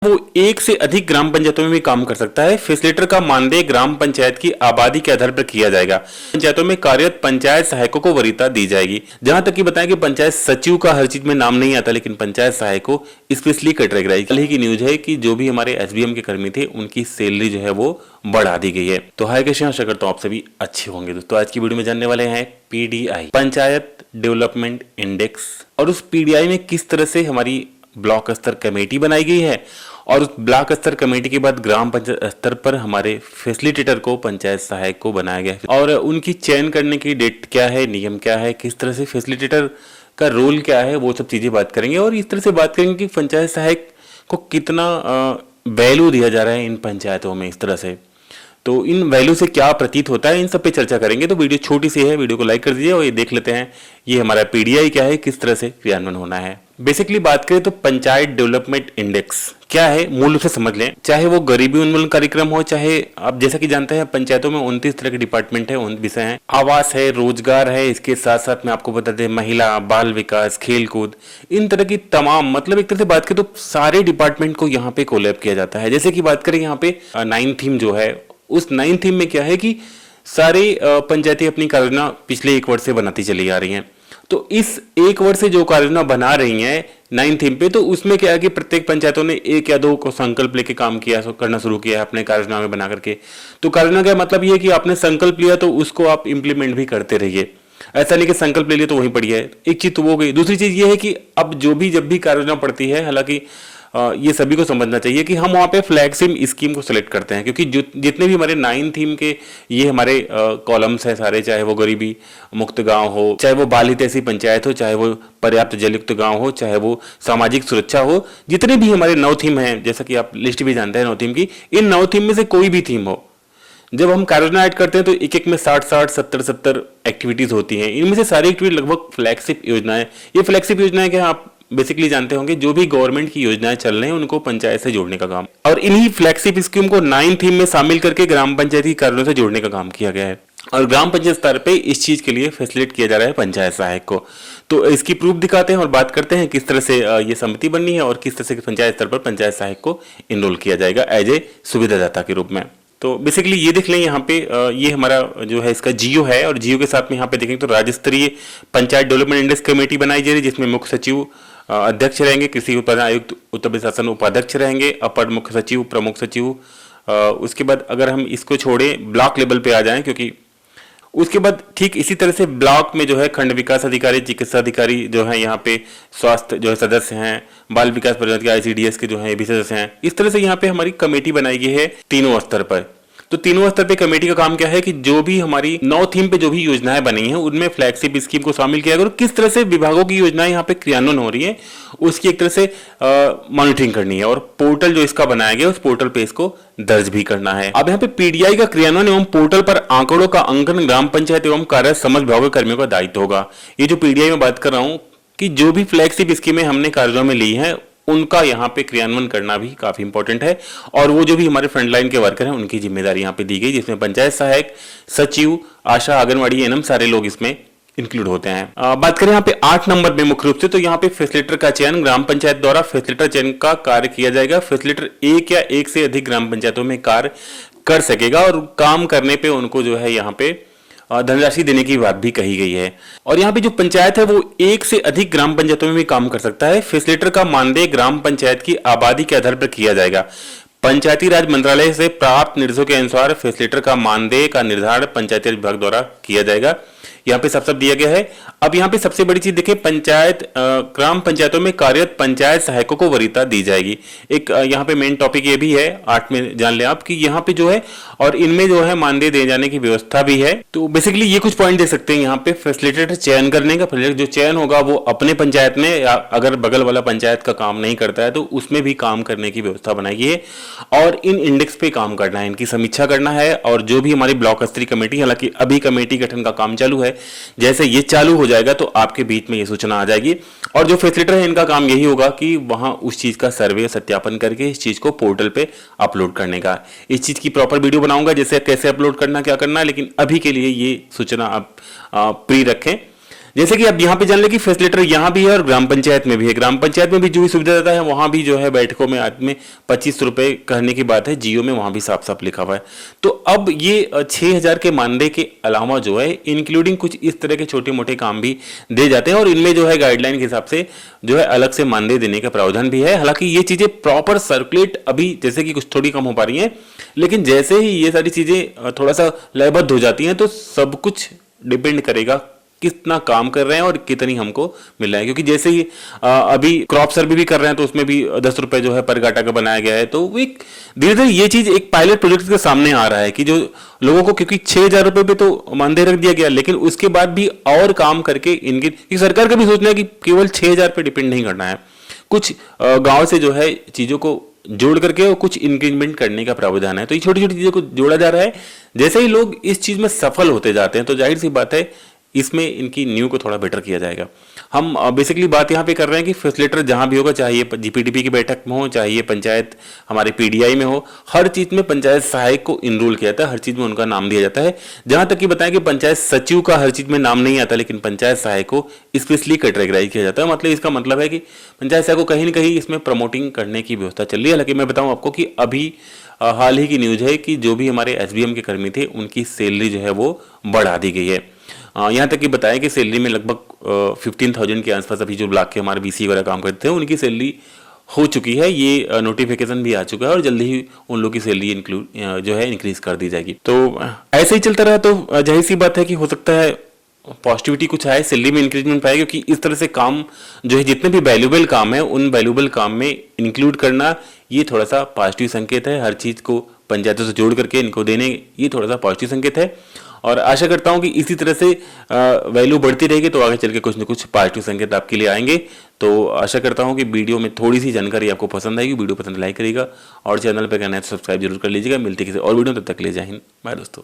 वो एक से अधिक ग्राम पंचायतों में भी काम कर सकता है। फैसिलिटेटर का मानदेय ग्राम पंचायत की आबादी के आधार पर किया जाएगा। पंचायतों में कार्यरत पंचायत सहायकों को वरीयता दी जाएगी। जहां तक कि बताएं कि पंचायत सचिव का हर चीज में नाम नहीं आता, लेकिन पंचायत सहायक को स्पेशली कैटेगराइज। कल ही की न्यूज है कि जो भी हमारे एसबीएम के कर्मी थे उनकी सैलरी जो है वो बढ़ा दी गई है। तो हाय कैसे, आशा करता हूं आप सभी अच्छे होंगे। दोस्तों आज की वीडियो में जानने वाले हैं पीडीआई, पंचायत डेवलपमेंट इंडेक्स, और उस पीडीआई में किस तरह से हमारी ब्लॉक स्तर कमेटी बनाई गई है, और उस ब्लॉक स्तर कमेटी के बाद ग्राम पंचायत स्तर पर हमारे फैसिलिटेटर को, पंचायत सहायक को बनाया गया है, और उनकी चयन करने की डेट क्या है, नियम क्या है, किस तरह से फैसिलिटेटर का रोल क्या है, वो सब चीजें बात करेंगे। और इस तरह से बात करेंगे कि पंचायत सहायक को कितना वैल्यू दिया जा रहा है इन पंचायतों में। इस तरह से तो इन वैल्यू से क्या प्रतीत होता है, इन सब पे चर्चा करेंगे। तो वीडियो छोटी सी है, वीडियो को लाइक कर दीजिए और ये देख लेते हैं ये हमारा पीडीआई क्या है, किस तरह से क्रियान्वयन होना है। बेसिकली बात करें तो पंचायत डेवलपमेंट इंडेक्स क्या है, मूल रूप से समझ लें। चाहे वो गरीबी उन्मूलन कार्यक्रम हो, चाहे आप जैसा कि जानते हैं पंचायतों में 29 तरह के डिपार्टमेंट है, 29 विषय हैं। आवास है, रोजगार है, इसके साथ साथ मैं आपको बता दें महिला, बाल विकास, खेल कूद, इन तरह की तमाम, मतलब एक तरह से बात करें तो सारे डिपार्टमेंट को यहाँ पे कोलैब किया जाता है। जैसे कि बात करें यहाँ पे 9 थीम जो है, उस 9 थीम में क्या है कि सारे पंचायतें अपनी कार्ययोजना पिछले 1 वर्ष से बनाती चली आ रही हैं। तो इस 1 वर्ष से जो कार्ययोजना बना रही हैं 9 थीम पे, तो उसमें क्या है कि प्रत्येक पंचायतों ने 1 या 2 को संकल्प लेके काम किया, करना शुरू किया है अपने कार्ययोजना में बना करके। तो कार्ययोजना का मतलब ये है कि आपने संकल्प लिया तो उसको आप इंप्लीमेंट भी करते रहिए। ऐसा नहीं कि संकल्प ले लिया तो वहीं पड़ी है। एक चीज तो वो गई। दूसरी चीज ये है कि अब जब भी कार्ययोजना पड़ती है, हालांकि ये सभी को समझना चाहिए कि हम वहाँ पे फ्लैगशिप स्कीम को सिलेक्ट करते हैं, क्योंकि जितने भी हमारे 9 थीम के ये हमारे कॉलम्स हैं सारे, चाहे वो गरीबी मुक्त गांव हो, चाहे वो बाल हित ऐसी पंचायत हो, चाहे वो पर्याप्त जलयुक्त गांव हो, चाहे वो सामाजिक सुरक्षा हो, जितने भी हमारे 9 थीम हैं, जैसा कि आप लिस्ट भी जानते हैं 9 थीम की, इन 9 थीम में से कोई भी थीम हो, जब हम कार्ययोजना ऐड करते हैं तो एक में 60-60, 70-70 एक्टिविटीज होती हैं। इनमें से सारी एक्टिविटी लगभग फ्लैगशिप योजनाएं। ये फ्लैगशिप योजनाएं क्या, आप बेसिकली जानते होंगे, जो भी गवर्नमेंट की योजनाएं चल रही हैं उनको पंचायत से जोड़ने का काम, और इन्हीं फ्लैगशिप स्कीम को 9 थीम में शामिल करके ग्राम पंचायत की कार्यों से जोड़ने का काम किया गया है। और ग्राम पंचायत स्तर पे इस चीज के लिए फैसिलिटेट किया जा रहा है पंचायत सहायक को। तो इसकी प्रूफ दिखाते हैं और बात करते हैं किस तरह से ये समिति बननी है और किस तरह से पंचायत स्तर पर पंचायत सहायक को इनरोल किया जाएगा एज ए सुविधादाता के रूप में। तो बेसिकली ये देख लें यहाँ पे, ये हमारा जो है इसका जियो है, और जियो के साथ में यहाँ पे देखेंगे तो राज्य स्तरीय पंचायत डेवलपमेंट इंडेक्स कमेटी बनाई जा रही है, जिसमें मुख्य सचिव अध्यक्ष रहेंगे, कृषि उत्पादन आयुक्त उत्तर प्रशासन उपाध्यक्ष रहेंगे, अपर मुख्य सचिव, प्रमुख सचिव। उसके बाद अगर हम इसको छोड़ें ब्लॉक लेवल पे आ जाएं, क्योंकि उसके बाद ठीक इसी तरह से ब्लॉक में जो है खंड विकास अधिकारी, चिकित्सा अधिकारी जो है यहाँ पे, स्वास्थ्य जो है सदस्य हैं, बाल विकास परिषद के आईसीडीएस के जो है ये भी सदस्य हैं। इस तरह से यहाँ पे हमारी कमेटी बनाई गई है तीनों स्तर पर। तो तीनों स्तर पे कमेटी का काम क्या है कि जो भी हमारी 9 थीम पे जो भी योजनाएं बनी हैं उनमें फ्लैगशिप स्कीम को शामिल किया गया, और किस तरह से विभागों की योजनाएं यहाँ पे क्रियान्वयन हो रही है उसकी एक तरह से मॉनिटरिंग करनी है, और पोर्टल जो इसका बनाया गया उस पोर्टल पे इसको दर्ज भी करना है। अब यहाँ पे पीडीआई का क्रियान्वयन एवं पोर्टल पर आंकड़ों का अंकन ग्राम पंचायत एवं कार्य समस्त विभागों के कर्मियों का दायित्व होगा। ये जो पीडीआई में बात कर रहा हूँ कि जो भी फ्लैगशिप स्कीमें हमने कार्यों में ली है उनका यहाँ पे क्रियान्वयन करना भी काफी इंपॉर्टेंट है, और वो जो भी हमारे फ्रंटलाइन के वर्कर हैं उनकी जिम्मेदारी यहाँ पे दी गई, जिसमें पंचायत सहायक, सचिव, आशा, आंगनवाड़ी, एनएम सारे लोग इसमें इंक्लूड होते हैं। बात करें यहाँ पे 8 नंबर में मुख्य रूप से, तो यहाँ पे फैसिलिटेटर का चयन ग्राम पंचायत द्वारा फैसिलिटेटर चयन का कार्य किया जाएगा। फैसिलिटेटर एक या एक से अधिक ग्राम पंचायतों में कार्य कर सकेगा, और काम करने पे उनको जो है यहाँ पे धनराशि देने की बात भी कही गई है। और यहाँ पे जो पंचायत है वो 1 से अधिक ग्राम पंचायतों में भी काम कर सकता है। फैसिलिटेटर का मानदेय ग्राम पंचायत की आबादी के आधार पर किया जाएगा। पंचायती राज मंत्रालय से प्राप्त निर्देशों के अनुसार फैसिलिटेटर का मानदेय का निर्धारण पंचायती राज विभाग द्वारा किया जाएगा। यहाँ पे सब दिया गया है। अब यहाँ पे सबसे बड़ी चीज देखिए, पंचायत ग्राम पंचायतों में कार्यरत पंचायत सहायकों को वरीयता दी जाएगी। एक यहाँ पे मेन टॉपिक ये भी है, 8 में जान ले आप कि यहाँ पे जो है, और इनमें जो है मानदेय दिए जाने की व्यवस्था भी है। तो बेसिकली ये कुछ पॉइंट देख सकते हैं यहाँ पे, फैसिलिटेटर चयन करने का, जो चयन होगा वो अपने पंचायत में, या अगर बगल वाला पंचायत का काम नहीं करता है तो उसमें भी काम करने की व्यवस्था बनाई गई है, और इन इंडेक्स पे काम करना है, इनकी समीक्षा करना है। और जो भी हमारी ब्लॉक स्तरीय कमेटी, हालांकि अभी कमेटी गठन का काम चालू है, जैसे ये चालू हो जाएगा तो आपके बीच में ये सूचना आ जाएगी। और जो फैसिलिटेटर है इनका काम यही होगा कि वहां उस चीज का सर्वे, सत्यापन करके इस चीज को पोर्टल पे अपलोड करने का। इस चीज की प्रॉपर वीडियो बनाऊंगा, जैसे कैसे अपलोड करना, क्या करना है, लेकिन अभी के लिए ये सूचना आप प्री रखें। जैसे कि आप यहाँ पे जान लें कि फैसिलिटेटर यहाँ भी है और ग्राम पंचायत में भी है। ग्राम पंचायत में भी जो भी सुविधा देता है वहाँ भी जो है बैठकों में आज में 25 रुपए कहने की बात है, जियो में वहाँ भी साफ साफ लिखा हुआ है। तो अब ये 6,000 के मानदेय के अलावा जो है इंक्लूडिंग कुछ इस तरह के छोटे मोटे काम भी दे जाते हैं और इनमें जो है गाइडलाइन के हिसाब से जो है अलग से मानदेय देने का प्रावधान भी है। हालांकि ये चीजें प्रॉपर सर्कुलेट अभी जैसे कि कुछ थोड़ी कम हो पा रही हैं, लेकिन जैसे ही ये सारी चीजें थोड़ा सा लयबद्ध हो जाती हैं तो सब कुछ डिपेंड करेगा कितना काम कर रहे हैं और कितनी हमको मिल रहा है। क्योंकि जैसे ही अभी क्रॉप सर्वे भी कर रहे हैं तो उसमें भी 10 रुपए जो है पर गाटा का बनाया गया है। तो एक धीरे धीरे ये चीज एक पायलट प्रोजेक्ट के सामने आ रहा है कि जो लोगों को, क्योंकि 6,000 रुपए पे तो मानदेय रख दिया गया, लेकिन उसके बाद भी और काम करके इनकी सरकार का भी सोचना है कि केवल 6,000 पे डिपेंड नहीं करना है, कुछ गांव से जो है चीजों को जोड़ करके और कुछ इंक्रीमेंट करने का प्रावधान है। तो ये छोटी छोटी चीजों को जोड़ा जा रहा है। जैसे ही लोग इस चीज में सफल होते जाते हैं तो जाहिर सी बात है इसमें इनकी न्यू को थोड़ा बेटर किया जाएगा। हम बेसिकली बात यहाँ पे कर रहे हैं कि फैसिलिटेटर जहाँ भी होगा, चाहे ये जीपीडीपी की बैठक में हो, चाहे ये पंचायत हमारे पीडीआई में हो, हर चीज में पंचायत सहायक को इनरोल किया जाता है, हर चीज में उनका नाम दिया जाता है। जहां तक कि बताएं कि पंचायत सचिव का हर चीज में नाम नहीं आता, लेकिन पंचायत सहायक को स्पेशली कैटेगराइज किया जाता है। मतलब इसका मतलब है कि पंचायत सहायक को कहीं ना कहीं इसमें प्रमोटिंग करने की व्यवस्था चल रही है। हालांकि मैं बताऊं आपको कि अभी हाल ही की न्यूज है कि जो भी हमारे एसबीएम के कर्मी थे उनकी सैलरी जो है वो बढ़ा दी गई है। यहाँ तक कि बताया कि सैलरी में लगभग 15,000 के आसपास अभी जो ब्लॉक के हमारे बीसी वगैरह काम करते हैं उनकी सैलरी हो चुकी है। ये नोटिफिकेशन भी आ चुका है और जल्दी ही उन लोगों की सैलरी इंक्लूड जो है इंक्रीज कर दी जाएगी। तो ऐसे ही चलता रहा तो जाहिर सी बात है कि हो सकता है पॉजिटिविटी कुछ आए, सैलरी में इंक्रीजमेंट पाए, क्योंकि इस तरह से काम जो है जितने भी वैल्यूबल काम है उन वैल्यूबल काम में इंक्लूड करना ये थोड़ा सा पॉजिटिव संकेत है। हर चीज को पंचायतों से जोड़ करके इनको देने ये थोड़ा सा पॉजिटिव संकेत है और आशा करता हूं कि इसी तरह से वैल्यू बढ़ती रहेगी तो आगे चल के कुछ न कुछ पॉजिटिव संकेत आपके लिए आएंगे। तो आशा करता हूं कि वीडियो में थोड़ी सी जानकारी आपको पसंद आएगी। वीडियो पसंद लाइक करिएगा और चैनल पर करना है तो सब्सक्राइब जरूर कर लीजिएगा। मिलते किसी और वीडियो, तब तक ले जय हिंद, बाय दोस्तों।